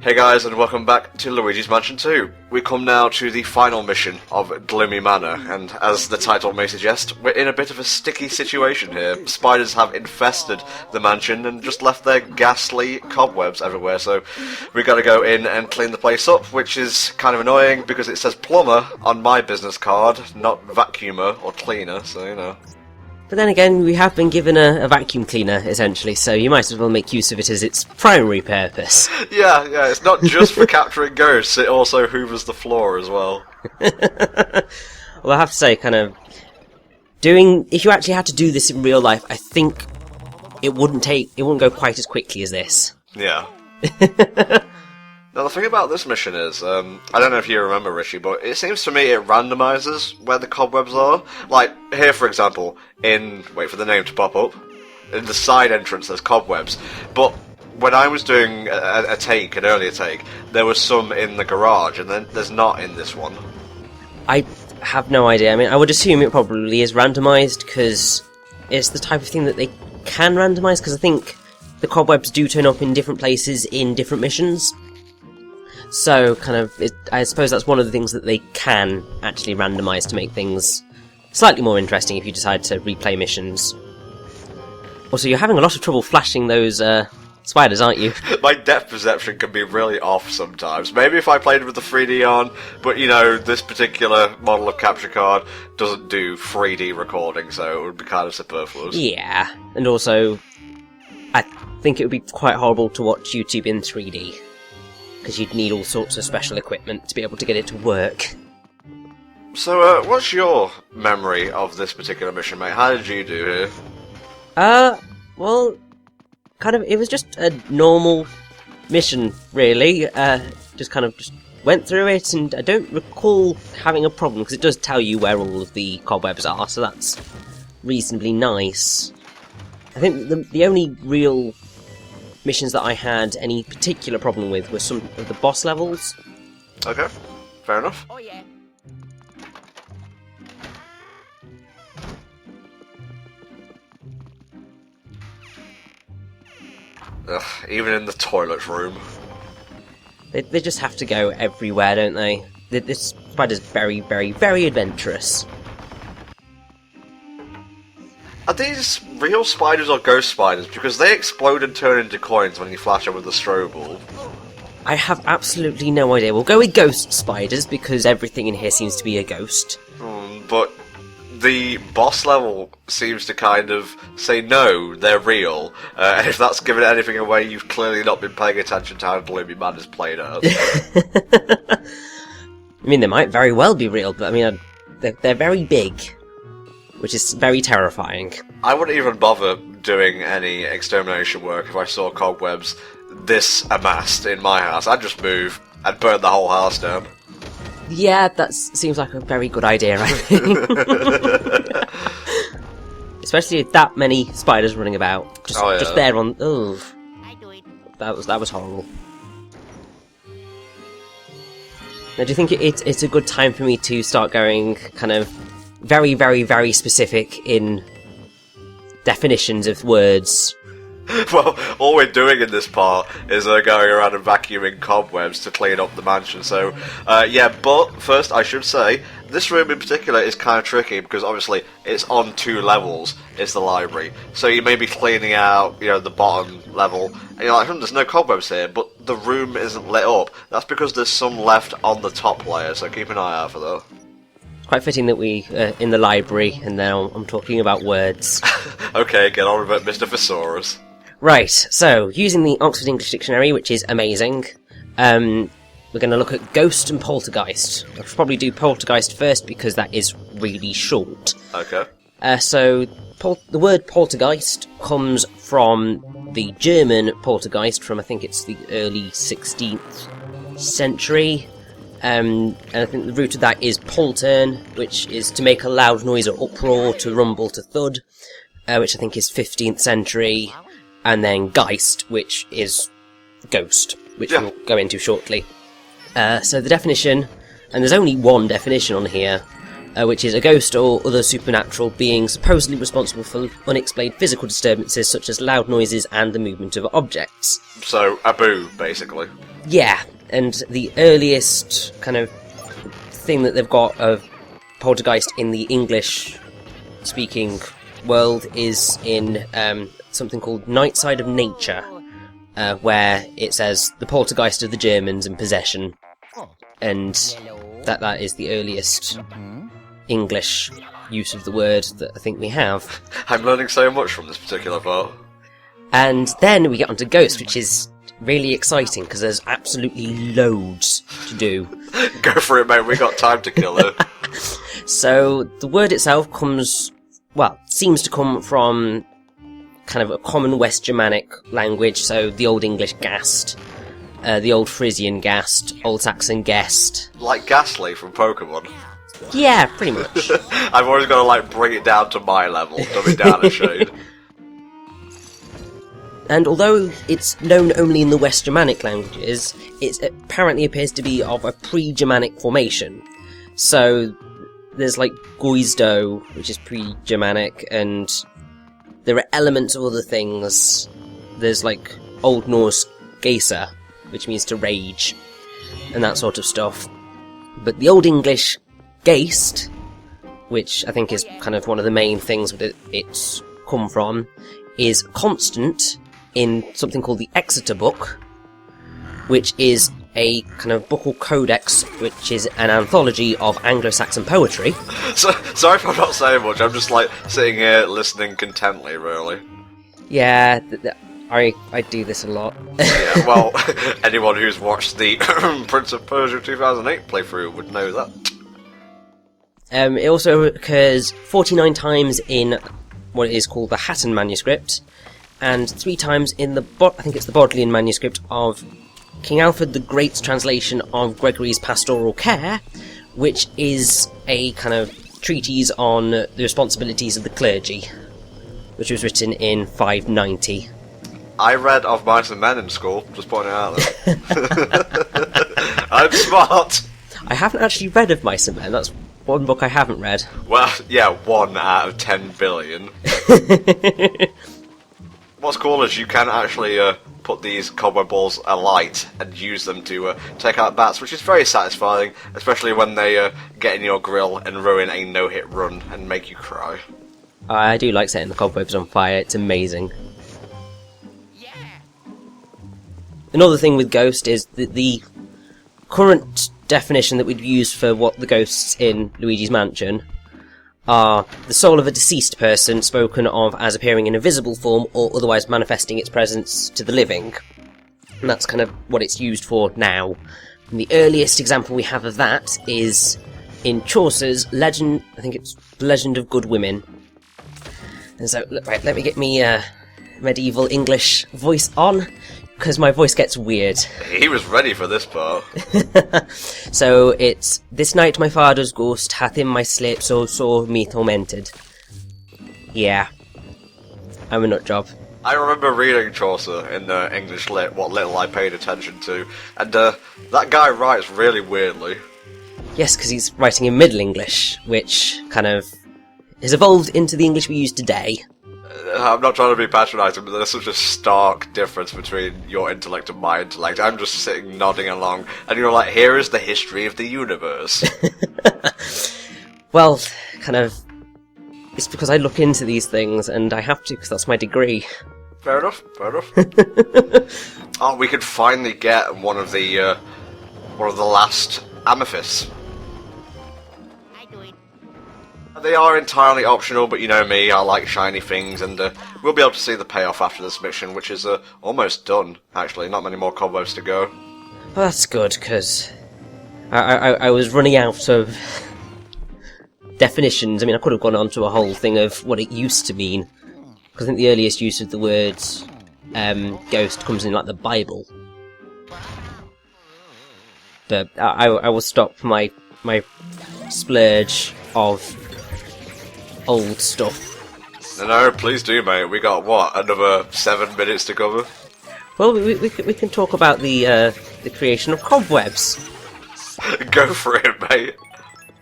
Hey guys, and welcome back to Luigi's Mansion 2. We come now to the final mission of Gloomy Manor, and as the title may suggest, we're in a bit of a sticky situation here. Spiders have infested the mansion and just left their ghastly cobwebs everywhere, so we gotta go in and clean the place up, which is kind of annoying because it says plumber on my business card, not vacuumer or cleaner, so you know. But then again, we have been given a vacuum cleaner, essentially, so you might as well make use of it as its primary purpose. Yeah, it's not just for capturing ghosts, it also hoovers the floor as well. Well, I have to say, if you actually had to do this in real life, I think it wouldn't go quite as quickly as this. Yeah. Now, the thing about this mission is, I don't know if you remember, Richie, but it seems to me it randomises where the cobwebs are. Like, here, for example, wait for the name to pop up, in the side entrance there's cobwebs, but when I was doing an earlier take, there was some in the garage, and then there's not in this one. I have no idea. I mean, I would assume it probably is randomised, because it's the type of thing that they can randomise, because I think the cobwebs do turn up in different places in different missions. So, I suppose that's one of the things that they can actually randomise to make things slightly more interesting if you decide to replay missions. Also, you're having a lot of trouble flashing those spiders, aren't you? My depth perception can be really off sometimes. Maybe if I played with the 3D on, but you know, this particular model of capture card doesn't do 3D recording, so it would be kind of superfluous. Yeah, and also, I think it would be quite horrible to watch YouTube in 3D. Because you'd need all sorts of special equipment to be able to get it to work. So, what's your memory of this particular mission, mate? How did you do here? Well, it was just a normal mission, really. Just went through it, and I don't recall having a problem, because it does tell you where all of the cobwebs are, so that's reasonably nice. I think the only real missions that I had any particular problem with were some of the boss levels. Okay, fair enough. Oh yeah. Ugh, even in the toilet room. They just have to go everywhere, don't they? This spider's very, very, very adventurous. Are these real spiders or ghost spiders? Because they explode and turn into coins when you flash them with the strobe bulb. I have absolutely no idea. We'll go with ghost spiders, because everything in here seems to be a ghost. But the boss level seems to kind of say no, they're real. And if that's giving anything away, you've clearly not been paying attention to how Gloomy Man is played out. I mean, they might very well be real, but I mean, they're very big. Which is very terrifying. I wouldn't even bother doing any extermination work if I saw cobwebs this amassed in my house. I'd just move and burn the whole house down. Yeah, that seems like a very good idea, I think. Especially with that many spiders running about. Just there on... Ugh. That was horrible. Now, do you think it's a good time for me to start going very, very, very specific in definitions of words? Well, all we're doing in this part is going around and vacuuming cobwebs to clean up the mansion, so, but first I should say, this room in particular is kind of tricky, because obviously it's on 2 levels, it's the library, so you may be cleaning out, the bottom level, and you're like, there's no cobwebs here, but the room isn't lit up. That's because there's some left on the top layer, so keep an eye out for that. Quite fitting that we in the library, and now I'm talking about words. Okay, get on with it, Mr. Thesaurus. Right, so, using the Oxford English Dictionary, which is amazing, we're going to look at ghost and poltergeist. I'll probably do poltergeist first, because that is really short. Okay. So, the word poltergeist comes from the German poltergeist, from I think it's the early 16th century. And I think the root of that is poltern, which is to make a loud noise or uproar, to rumble, to thud, which I think is 15th century, and then geist, which is ghost, which we'll go into shortly. So the definition, and there's only one definition on here, which is a ghost or other supernatural being supposedly responsible for unexplained physical disturbances such as loud noises and the movement of objects. So, a boo, basically. Yeah, and the earliest kind of thing that they've got of poltergeist in the English-speaking world is in something called Night Side of Nature, where it says the poltergeist of the Germans in possession, and that is the earliest English use of the word that I think we have. I'm learning so much from this particular part. And then we get onto Ghost, which is really exciting because there's absolutely loads to do. Go for it, mate. We got time to kill it. So the word itself seems to come from kind of a common West Germanic language, so the Old English Gast, the Old Frisian Gast, Old Saxon Guest. Like Ghastly from Pokemon. Yeah, pretty much. I've always got to, like, bring it down to my level, dumb it down a shade. And although it's known only in the West Germanic languages, it apparently appears to be of a pre-Germanic formation. So there's like Guizdo, which is pre-Germanic, and there are elements of other things. There's like Old Norse Geisa, which means to rage, and that sort of stuff. But the Old English Geist, which I think is kind of one of the main things that it's come from, is constant in something called the Exeter Book, which is a kind of book or codex, which is an anthology of Anglo-Saxon poetry. Sorry if I'm not saying much, I'm just like sitting here listening contently, really. Yeah, I do this a lot. Yeah, well, anyone who's watched the Prince of Persia 2008 playthrough would know that. It also occurs 49 times in what is called the Hatton manuscript, and 3 times in the I think it's the Bodleian manuscript of King Alfred the Great's translation of Gregory's Pastoral Care, which is a kind of treatise on the responsibilities of the clergy, which was written in 590. I read Of Mice and Men in school, just pointing it out there. I'm smart! I haven't actually read Of Mice and Men, that's one book I haven't read. Well, yeah, 1 out of 10 billion. What's cool is you can actually put these cobweb balls alight and use them to take out bats, which is very satisfying, especially when they get in your grill and ruin a no-hit run and make you cry. I do like setting the cobwebs on fire, it's amazing. Another thing with Ghost is that the current definition that we'd use for what the ghosts in Luigi's Mansion are the soul of a deceased person spoken of as appearing in a visible form or otherwise manifesting its presence to the living. And that's kind of what it's used for now. And the earliest example we have of that is in Chaucer's legend, I think it's The Legend of Good Women. And so, right, let me get me medieval English voice on, because my voice gets weird. He was ready for this part. So it's, this night my father's ghost hath in my sleep so sore me tormented. Yeah. I'm a nutjob. I remember reading Chaucer in English Lit, what little I paid attention to, and that guy writes really weirdly. Yes, because he's writing in Middle English, which kind of has evolved into the English we use today. I'm not trying to be patronising, but there's such a stark difference between your intellect and my intellect. I'm just sitting nodding along, and you're like, here is the history of the universe. Well, kind of, it's because I look into these things, and I have to, because that's my degree. Fair enough, fair enough. Oh, we could finally get one of the last amethysts. They are entirely optional, but you know me, I like shiny things, and we'll be able to see the payoff after this mission, which is almost done, actually. Not many more cobwebs to go. Well, that's good, because I was running out of definitions. I mean, I could have gone on to a whole thing of what it used to mean, because I think the earliest use of the word ghost comes in, like, the Bible. But I will stop my splurge of old stuff. No, please do, mate. We got, what, another 7 minutes to cover? Well, we can talk about the creation of cobwebs. Go for it, mate.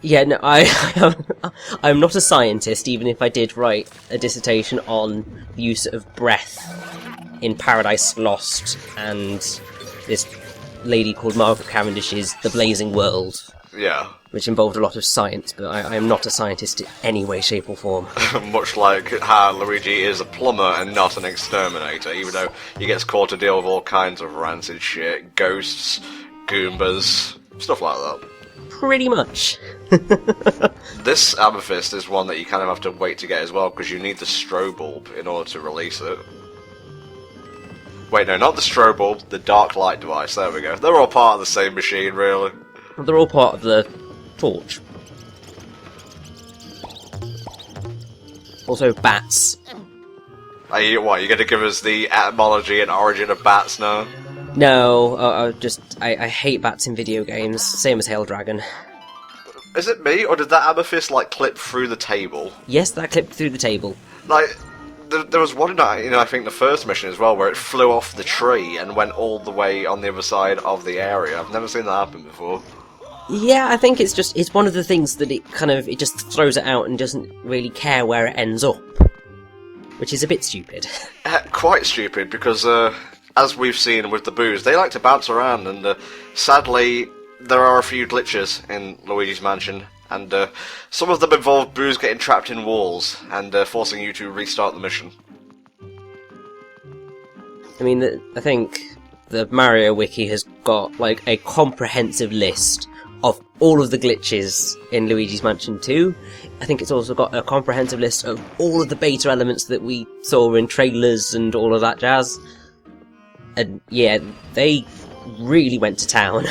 Yeah, no, I'm not a scientist, even if I did write a dissertation on the use of breath in Paradise Lost and this lady called Margaret Cavendish's The Blazing World, Yeah. which involved a lot of science, but I am not a scientist in any way, shape, or form. Much like how Luigi is a plumber and not an exterminator, even though he gets caught to deal with all kinds of rancid shit, ghosts, Goombas, stuff like that. Pretty much. This amethyst is one that you kind of have to wait to get as well, because you need the strobe bulb in order to release it. Wait, no, not the strobe bulb, the dark light device, there we go. They're all part of the same machine, really. They're all part of the torch. Also, bats. Are you going to give us the etymology and origin of bats now? No, I hate bats in video games, same as Hail Dragon. Is it me, or did that amethyst, like, clip through the table? Yes, that clipped through the table. Like, there was one night, I think the first mission as well, where it flew off the tree and went all the way on the other side of the area. I've never seen that happen before. Yeah, I think it's one of the things that it just throws it out and doesn't really care where it ends up. Which is a bit stupid. Quite stupid, because, as we've seen with the boos, they like to bounce around, and sadly, there are a few glitches in Luigi's Mansion, and some of them involve boos getting trapped in walls, and forcing you to restart the mission. I mean, I think the Mario Wiki has got, like, a comprehensive list of all of the glitches in Luigi's Mansion 2. I think it's also got a comprehensive list of all of the beta elements that we saw in trailers and all of that jazz. And yeah, they really went to town.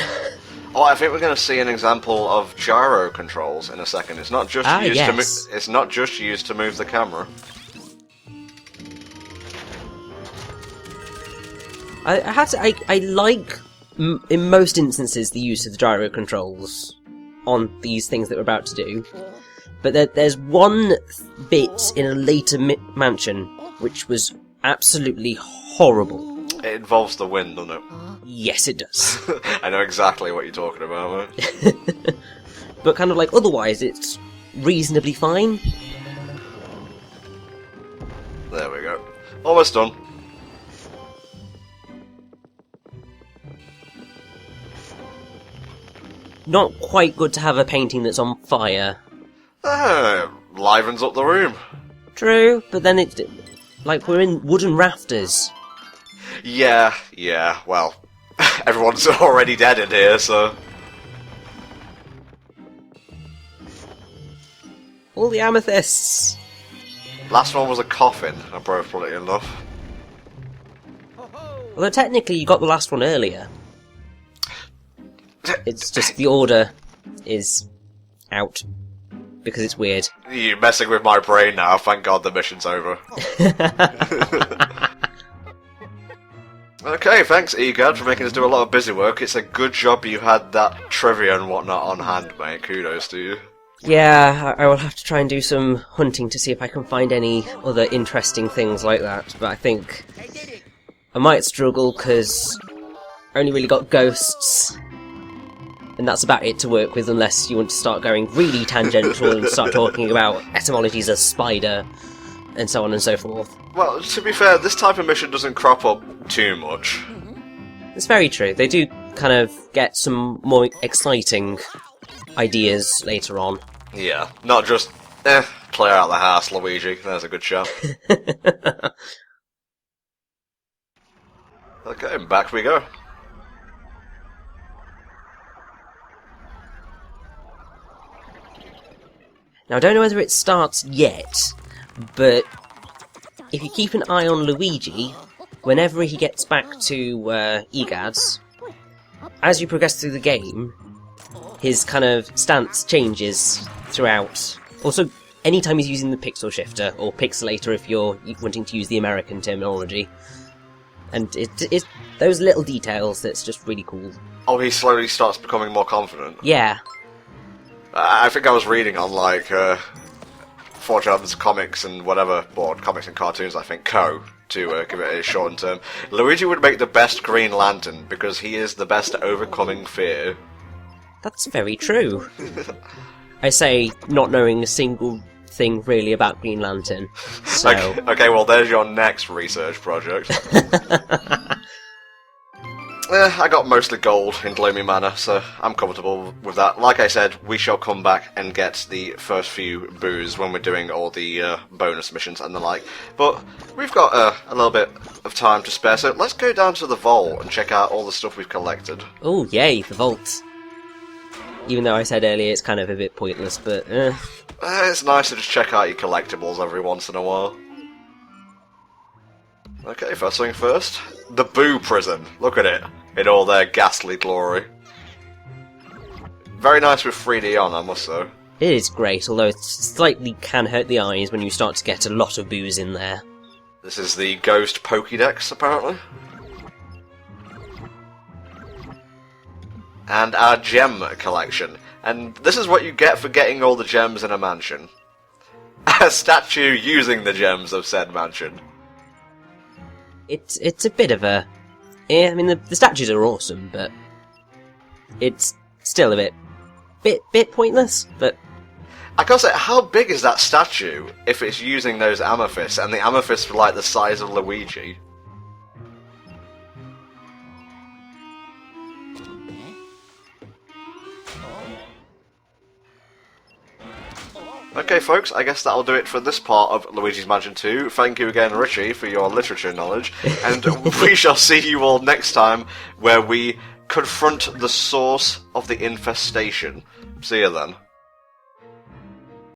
Oh, I think we're going to see an example of gyro controls in a second. It's not just used to it's not just used to move the camera. I like, in most instances, the use of the gyro controls on these things that we're about to do. But there's one bit in a later mansion which was absolutely horrible. It involves the wind, doesn't it? Yes, it does. I know exactly what you're talking about, mate. But kind of like, otherwise, it's reasonably fine. There we go. Almost done. Not quite good to have a painting that's on fire. Livens up the room. True, but then it's like we're in wooden rafters. Yeah, well, everyone's already dead in here, so... All the amethysts! Last one was a coffin, appropriately enough. Although technically you got the last one earlier. It's just the order is out. Because it's weird. You're messing with my brain now, thank God the mission's over. Okay, thanks EGAD for making us do a lot of busy work. It's a good job you had that trivia and whatnot on hand, mate. Kudos to you. Yeah, I will have to try and do some hunting to see if I can find any other interesting things like that. But I think I might struggle because I only really got ghosts. And that's about it to work with unless you want to start going really tangential and start talking about etymologies of spider and so on and so forth. Well, to be fair, this type of mission doesn't crop up too much. It's very true. They do kind of get some more exciting ideas later on. Yeah, not just, clear out the house, Luigi. There's a good shot. Okay, back we go. Now, I don't know whether it starts yet, but if you keep an eye on Luigi, whenever he gets back to EGAD's, as you progress through the game, his kind of stance changes throughout. Also, anytime he's using the pixel shifter, or pixelator if you're wanting to use the American terminology. And it's those little details that's just really cool. Oh, he slowly starts becoming more confident. Yeah. I think I was reading on, like, Fortune's comics and whatever board, comics and cartoons, I think, to give it a shortened term. Luigi would make the best Green Lantern because he is the best at overcoming fear. That's very true. I say, not knowing a single thing really about Green Lantern. So. Okay, well, there's your next research project. I got mostly gold in Gloomy Manor, so I'm comfortable with that. Like I said, we shall come back and get the first few boos when we're doing all the bonus missions and the like. But we've got a little bit of time to spare, so let's go down to the vault and check out all the stuff we've collected. Oh, yay, the vault. Even though I said earlier it's kind of a bit pointless, but It's nice to just check out your collectibles every once in a while. Okay, first thing first. The Boo Prison. Look at it. In all their ghastly glory. Very nice with 3D on, I must say. it is great, although it slightly can hurt the eyes when you start to get a lot of boos in there. This is the Ghost Pokédex, apparently. And our gem collection. And this is what you get for getting all the gems in a mansion. A statue using the gems of said mansion. It's a bit of a... Yeah, I mean, the statues are awesome, but it's still a bit pointless, but... I gotta say, how big is that statue if it's using those amethysts, and the amethysts were like the size of Luigi? Okay folks, I guess that'll do it for this part of Luigi's Mansion 2. Thank you again, Richie, for your literature knowledge, and we shall see you all next time, where we confront the source of the infestation. See you then.